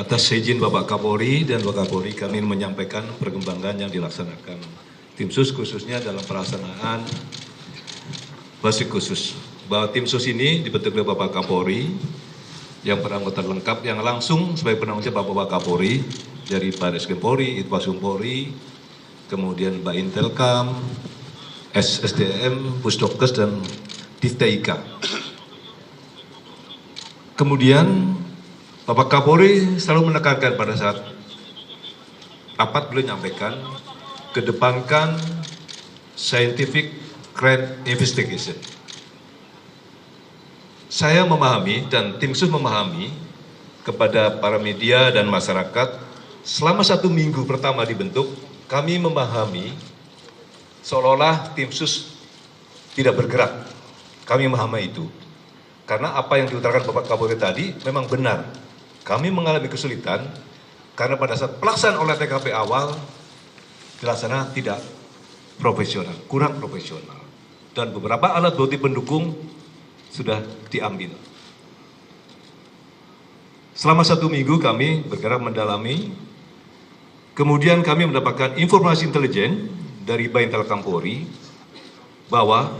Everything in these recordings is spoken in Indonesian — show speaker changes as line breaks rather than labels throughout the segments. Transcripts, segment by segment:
Atas izin Bapak Kapolri dan Bapak Kapolri, kami menyampaikan perkembangan yang dilaksanakan tim sus khususnya dalam pelaksanaan Basik khusus. Bahwa tim sus ini dibentuk oleh Bapak Kapolri yang beranggota lengkap yang langsung sebagai penanggung jawab Bapak Kapolri dari Baris Krim Polri, Itwasum Polri, kemudian Mbak Intelkam, SSDM, Pusdokes dan Divteika. Kemudian Bapak Kapolri selalu menekankan pada saat rapat beliau menyampaikan kedepankan scientific crime investigation. Saya memahami dan tim sus memahami kepada para media dan masyarakat selama 1 minggu pertama dibentuk kami memahami seolah-olah tim sus tidak bergerak. Kami memahami itu karena apa yang diutarakan Bapak Kapolri tadi memang benar. Kami mengalami kesulitan karena pada saat pelaksanaan olah TKP awal dilaksanakan tidak profesional, kurang profesional. Dan beberapa alat bukti pendukung sudah diambil. Selama 1 minggu kami bergerak mendalami, kemudian kami mendapatkan informasi intelijen dari Baintelkam Polri bahwa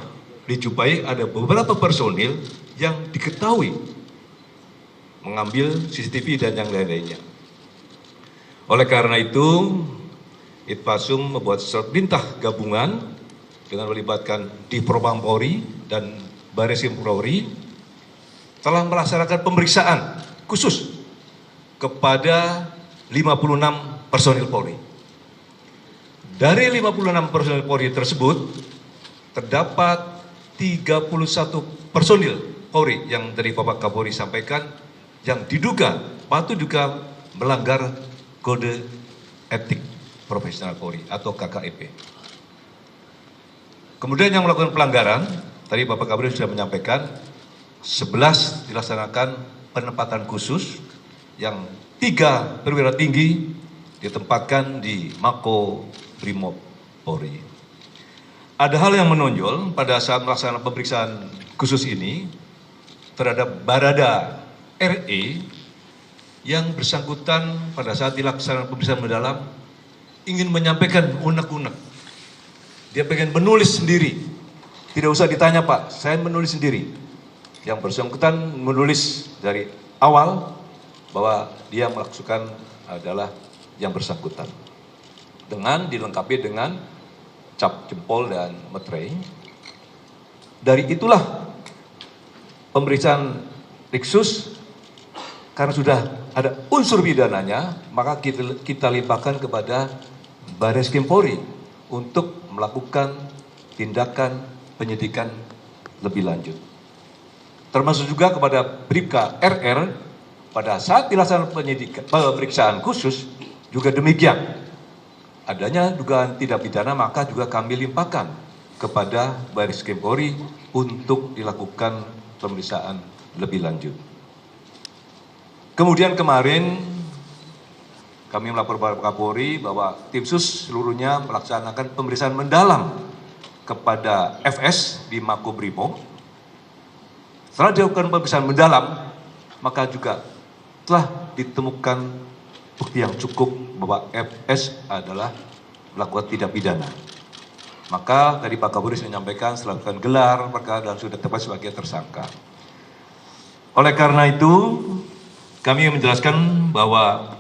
dijumpai ada beberapa personil yang diketahui mengambil CCTV dan yang lain-lainnya. Oleh karena itu, Itpasum membuat surat perintah gabungan dengan melibatkan Divpropam Polri dan Baris Krim Polri telah melaksanakan pemeriksaan khusus kepada 56 personil Polri. Dari 56 personil Polri tersebut terdapat 31 personil Polri yang dari Bapak Kapolri sampaikan yang diduga patut juga melanggar kode etik profesional Polri atau KKEP. Kemudian yang melakukan pelanggaran, tadi Bapak Kapolri sudah menyampaikan 11 dilaksanakan penempatan khusus yang 3 perwira tinggi ditempatkan di Mako Brimob Polri. Ada hal yang menonjol pada saat melaksanakan pemeriksaan khusus ini terhadap Barada RE yang bersangkutan pada saat dilaksanakan pemeriksaan mendalam ingin menyampaikan unek-unek. Dia pengen menulis sendiri. Tidak usah ditanya Pak, saya menulis sendiri. Yang bersangkutan menulis dari awal bahwa dia melakukan adalah yang bersangkutan. Dengan dilengkapi dengan cap jempol dan meterai. Dari itulah pemeriksaan Riksus karena sudah ada unsur pidananya, maka kita limpahkan kepada Baris Krim Polri untuk melakukan tindakan penyidikan lebih lanjut. Termasuk juga kepada Bribka RR pada saat dilaksanakan pemeriksaan khusus juga demikian. Adanya dugaan tindak pidana maka juga kami limpahkan kepada Baris Krim Polri untuk dilakukan pemeriksaan lebih lanjut. Kemudian kemarin kami melapor kepada Kapolri bahwa tim sus seluruhnya melaksanakan pemeriksaan mendalam kepada FS di Makobrimob. Setelah dilakukan pemeriksaan mendalam, maka juga telah ditemukan bukti yang cukup bahwa FS adalah melakukan tindak pidana. Maka tadi Pak Kapolri menyampaikan setelah melakukan gelar perkara dan sudah tepat sebagai tersangka. Oleh karena itu, kami menjelaskan bahwa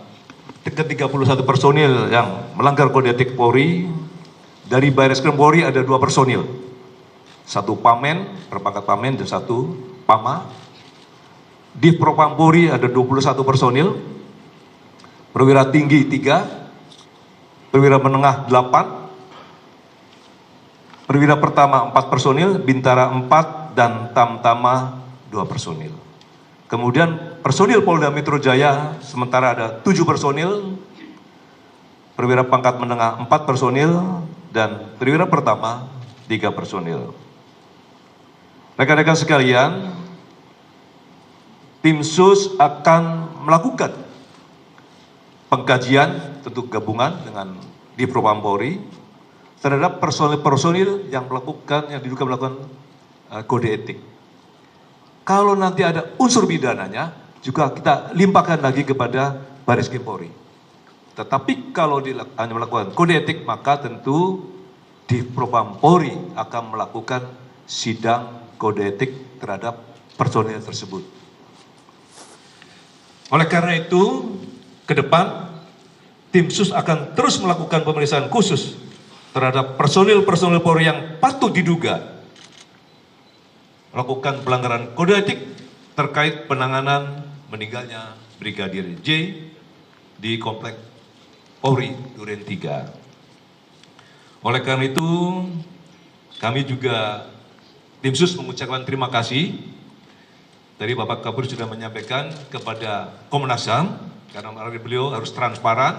dekat 31 personil yang melanggar kode etik Polri, dari Baris Krim Polri ada 2 personil. 1 Pamen, berpangkat Pamen, dan 1 Pama. Divpropam Polri ada 21 personil. Perwira tinggi 3, perwira menengah 8, perwira pertama 4 personil, bintara 4, dan tamtama 2 personil. Kemudian personil Polda Metro Jaya sementara ada 7 personil, perwira pangkat menengah 4 personil, dan perwira pertama 3 personil. Rekan-rekan sekalian, tim sus akan melakukan pengkajian tentu gabungan dengan Divpropam Polri terhadap personil-personil yang diduga melakukan kode etik. Kalau nanti ada unsur pidananya, juga kita limpahkan lagi kepada Baris Krim Polri. Tetapi kalau hanya melakukan kode etik, maka tentu di Propam Polri akan melakukan sidang kode etik terhadap personil tersebut. Oleh karena itu, ke depan tim sus akan terus melakukan pemeriksaan khusus terhadap personil-personil Polri yang patut diduga melakukan pelanggaran kode etik terkait penanganan meninggalnya Brigadir J di Komplek Polri Duren 3. Oleh karena itu, kami juga tim sus mengucapkan terima kasih. Tadi Bapak Kapolri sudah menyampaikan kepada Komnas HAM, karena beliau harus transparan.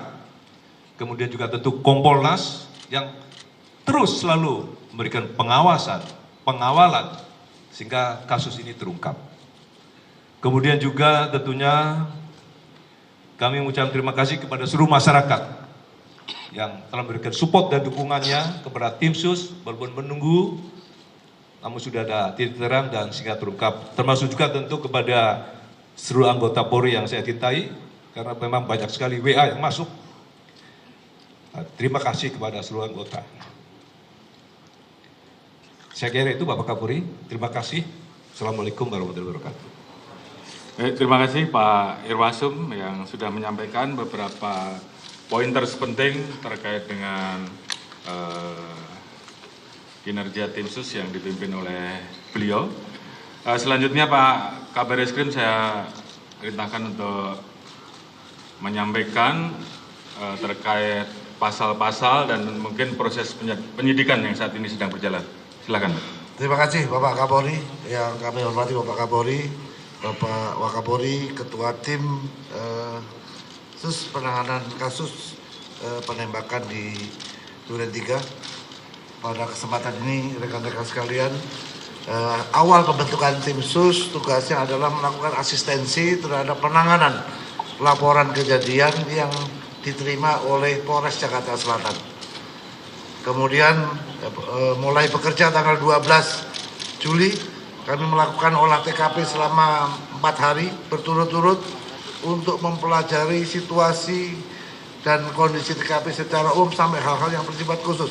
Kemudian juga tentu Kompolnas yang terus selalu memberikan pengawasan, pengawalan, sehingga kasus ini terungkap. Kemudian juga tentunya kami mengucapkan terima kasih kepada seluruh masyarakat yang telah memberikan support dan dukungannya kepada tim sus, walaupun menunggu, namun sudah ada titik terang dan sehingga terungkap. Termasuk juga tentu kepada seluruh anggota Polri yang saya cintai, karena memang banyak sekali WA yang masuk. Terima kasih kepada seluruh anggota. Saya kira itu Bapak Kapolri. Terima kasih. Assalamualaikum warahmatullahi wabarakatuh.
Terima kasih Pak Irwasum yang sudah menyampaikan beberapa pointers penting terkait dengan kinerja tim sus yang dipimpin oleh beliau. Selanjutnya Pak Kabar Eskrim saya perintahkan untuk menyampaikan terkait pasal-pasal dan mungkin proses penyidikan yang saat ini sedang berjalan. Silakan.
Terima kasih Bapak Kapolri, yang kami hormati Bapak Kapolri, Bapak Wakapolri, Ketua Tim Sus Penanganan Kasus Penembakan di Duren 3. Pada kesempatan ini rekan-rekan sekalian, awal pembentukan tim sus tugasnya adalah melakukan asistensi terhadap penanganan laporan kejadian yang diterima oleh Polres Jakarta Selatan. Kemudian mulai bekerja tanggal 12 Juli kami melakukan olah TKP selama 4 hari berturut-turut untuk mempelajari situasi dan kondisi TKP secara umum sampai hal-hal yang bersifat khusus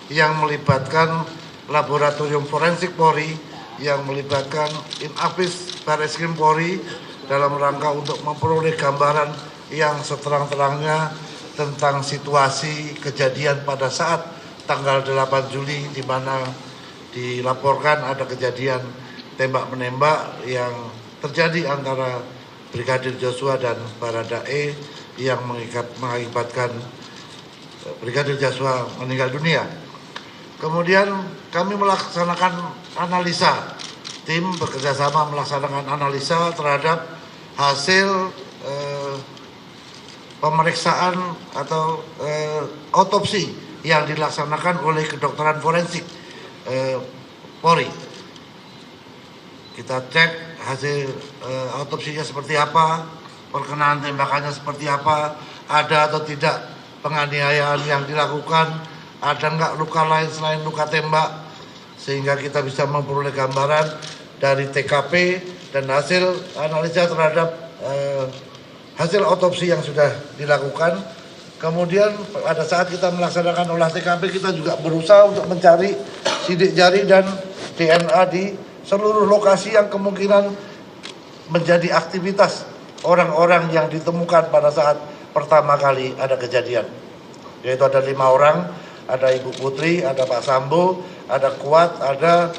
yang melibatkan laboratorium forensik Polri, yang melibatkan Inafis Baris Krim Polri dalam rangka untuk memperoleh gambaran yang seterang-terangnya tentang situasi kejadian pada saat tanggal 8 Juli di mana dilaporkan ada kejadian tembak-menembak yang terjadi antara Brigadir Joshua dan Baradae yang mengakibatkan Brigadir Joshua meninggal dunia. Kemudian kami melaksanakan analisa, tim bekerjasama melaksanakan analisa terhadap hasil pemeriksaan atau otopsi yang dilaksanakan oleh kedokteran forensik Polri. Kita cek hasil otopsinya seperti apa, perkenaan tembakannya seperti apa, ada atau tidak penganiayaan yang dilakukan, ada nggak luka lain selain luka tembak, sehingga kita bisa memperoleh gambaran dari TKP dan hasil analisa terhadap hasil otopsi yang sudah dilakukan. Kemudian pada saat kita melaksanakan olah TKP, kita juga berusaha untuk mencari sidik jari dan DNA di seluruh lokasi yang kemungkinan menjadi aktivitas orang-orang yang ditemukan pada saat pertama kali ada kejadian. Yaitu ada 5 orang, ada Ibu Putri, ada Pak Sambo, ada Kuat, ada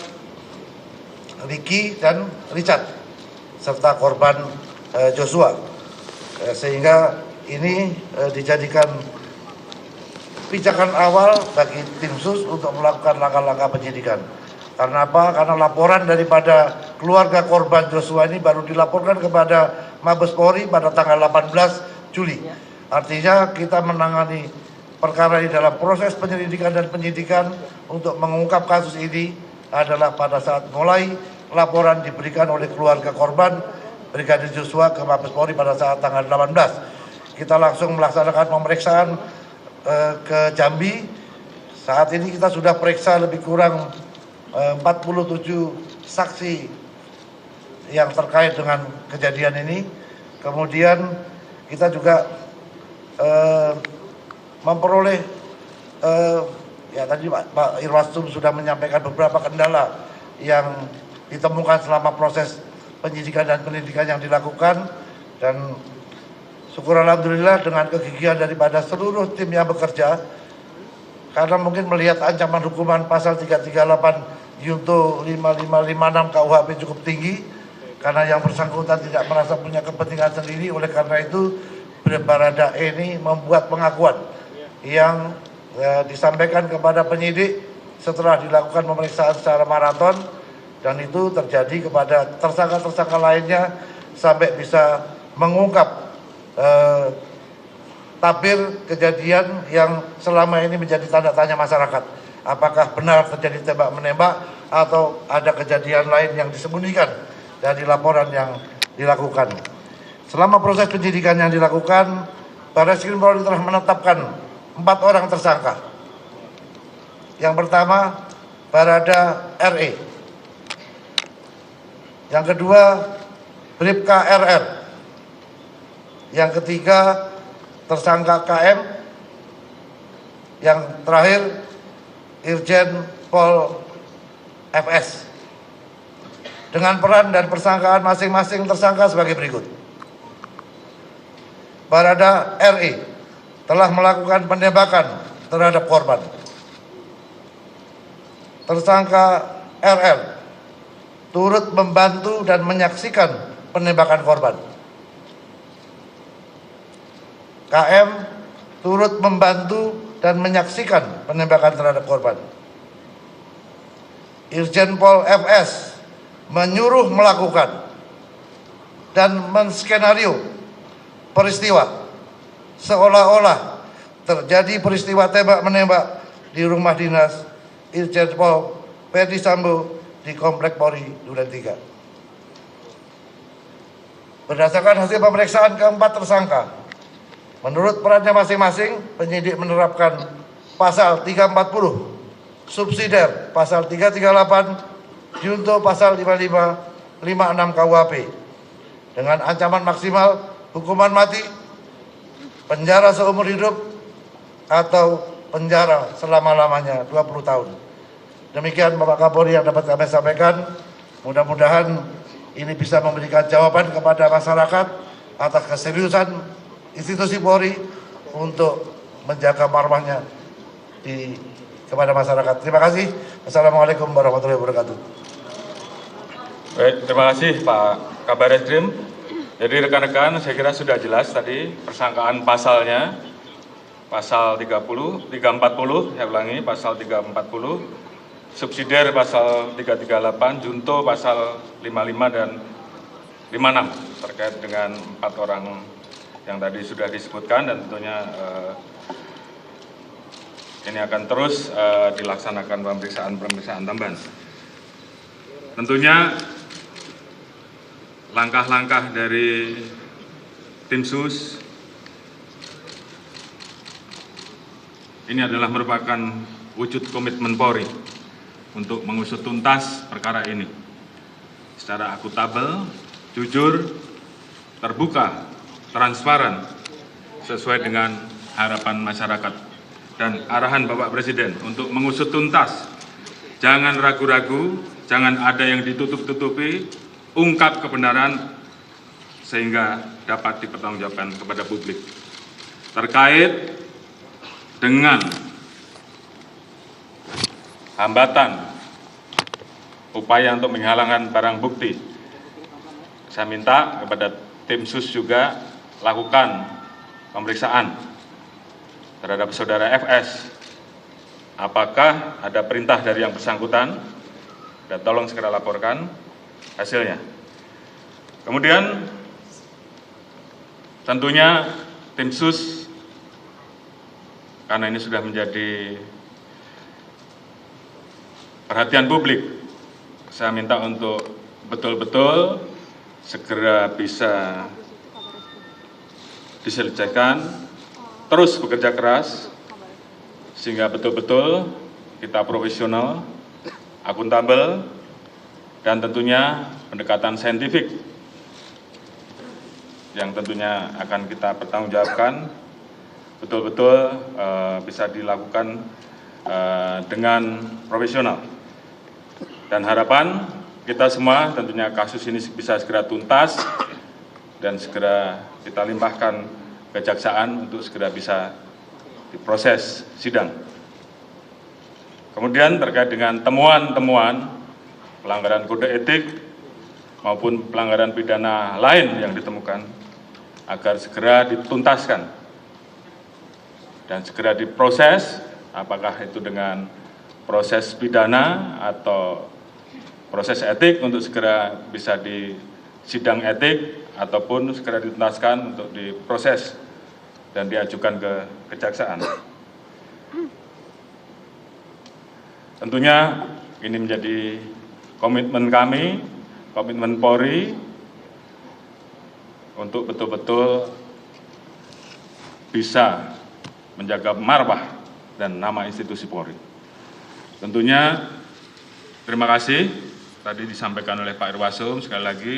Ricky dan Richard, serta korban Joshua. Sehingga ini dijadikan pijakan awal bagi tim sus untuk melakukan langkah-langkah penyidikan. Karena apa? Karena laporan daripada keluarga korban Joshua ini baru dilaporkan kepada Mabes Polri pada tanggal 18 Juli. Artinya kita menangani perkara ini dalam proses penyelidikan dan penyidikan untuk mengungkap kasus ini adalah pada saat mulai laporan diberikan oleh keluarga korban Brigadir Joshua ke Mabes Polri pada saat tanggal 18. Kita langsung melaksanakan pemeriksaan ke Jambi. Saat ini kita sudah periksa lebih kurang 47 saksi yang terkait dengan kejadian ini. Kemudian kita juga memperoleh ya tadi Pak Irwasum sudah menyampaikan beberapa kendala yang ditemukan selama proses penyidikan dan penyelidikan yang dilakukan, dan syukur alhamdulillah dengan kegigihan daripada seluruh tim yang bekerja, karena mungkin melihat ancaman hukuman pasal 338 Junto 5556 KUHP cukup tinggi, karena yang bersangkutan tidak merasa punya kepentingan sendiri. Oleh karena itu Baradae ini membuat pengakuan yang disampaikan kepada penyidik setelah dilakukan pemeriksaan secara maraton, dan itu terjadi kepada tersangka-tersangka lainnya sampai bisa mengungkap tabir kejadian yang selama ini menjadi tanda tanya masyarakat. Apakah benar terjadi tembak-menembak atau ada kejadian lain yang disembunyikan dari laporan yang dilakukan. Selama proses penyidikan yang dilakukan, Barreskrim Polri telah menetapkan 4 orang tersangka. Yang pertama, Barada RE. Yang kedua, Bribka RR. Yang ketiga, tersangka KM. Yang terakhir, Irjen Pol FS. Dengan peran dan persangkaan masing-masing tersangka sebagai berikut. Barada RE telah melakukan penembakan terhadap korban. Tersangka RL turut membantu dan menyaksikan penembakan korban. KM turut membantu dan menyaksikan penembakan terhadap korban. Irjen Pol FS menyuruh melakukan dan menskenario peristiwa seolah-olah terjadi peristiwa tembak-menembak di rumah dinas Irjen Pol Ferdy Sambo di Komplek Polri Duren 3. Berdasarkan hasil pemeriksaan keempat tersangka, menurut perannya masing-masing, penyidik menerapkan pasal 340 subsidiar pasal 338 junto pasal 5556 KUHP dengan ancaman maksimal hukuman mati, penjara seumur hidup, atau penjara selama-lamanya 20 tahun. Demikian Bapak Kapolri yang dapat kami sampaikan. Mudah-mudahan ini bisa memberikan jawaban kepada masyarakat atas keseriusan institusi Polri untuk menjaga marwahnya kepada masyarakat. Terima kasih. Assalamualaikum warahmatullahi wabarakatuh.
Baik, terima kasih Pak Kabar Eskrim. Jadi rekan-rekan, saya kira sudah jelas tadi persangkaan pasalnya, pasal 340, saya ulangi, pasal 340, subsidiar pasal 338, junto pasal 55 dan 56 terkait dengan 4 orang yang tadi sudah disebutkan, dan tentunya ini akan terus dilaksanakan pemeriksaan tambahan. Tentunya langkah-langkah dari tim sus ini adalah merupakan wujud komitmen Polri untuk mengusut tuntas perkara ini secara akuntabel, jujur, terbuka, transparan, sesuai dengan harapan masyarakat dan arahan Bapak Presiden untuk mengusut tuntas. Jangan ragu-ragu, jangan ada yang ditutup-tutupi, ungkap kebenaran sehingga dapat dipertanggungjawabkan kepada publik. Terkait dengan hambatan upaya untuk menghilangkan barang bukti, saya minta kepada tim sus juga lakukan pemeriksaan terhadap saudara FS. Apakah ada perintah dari yang bersangkutan, dan tolong segera laporkan hasilnya. Kemudian tentunya tim sus, karena ini sudah menjadi perhatian publik, saya minta untuk betul-betul segera bisa diselesaikan, terus bekerja keras, sehingga betul-betul kita profesional, akuntabel, dan tentunya pendekatan saintifik yang tentunya akan kita pertanggungjawabkan betul-betul bisa dilakukan dengan profesional. Dan harapan kita semua tentunya kasus ini bisa segera tuntas dan segera kita limpahkan kejaksaan untuk segera bisa diproses sidang. Kemudian terkait dengan temuan-temuan pelanggaran kode etik maupun pelanggaran pidana lain yang ditemukan agar segera dituntaskan dan segera diproses, apakah itu dengan proses pidana atau proses etik untuk segera bisa di sidang etik ataupun segera dituntaskan untuk diproses dan diajukan ke kejaksaan. Tentunya ini menjadi komitmen kami, komitmen Polri untuk betul-betul bisa menjaga marwah dan nama institusi Polri. Tentunya terima kasih tadi disampaikan oleh Pak Irwasum, sekali lagi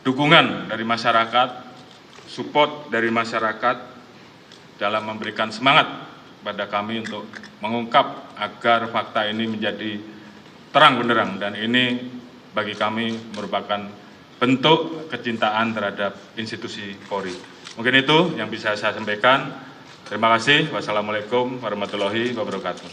dukungan dari masyarakat, support dari masyarakat dalam memberikan semangat pada kami untuk mengungkap agar fakta ini menjadi terang benderang, dan ini bagi kami merupakan bentuk kecintaan terhadap institusi Polri. Mungkin itu yang bisa saya sampaikan. Terima kasih. Wassalamualaikum warahmatullahi wabarakatuh.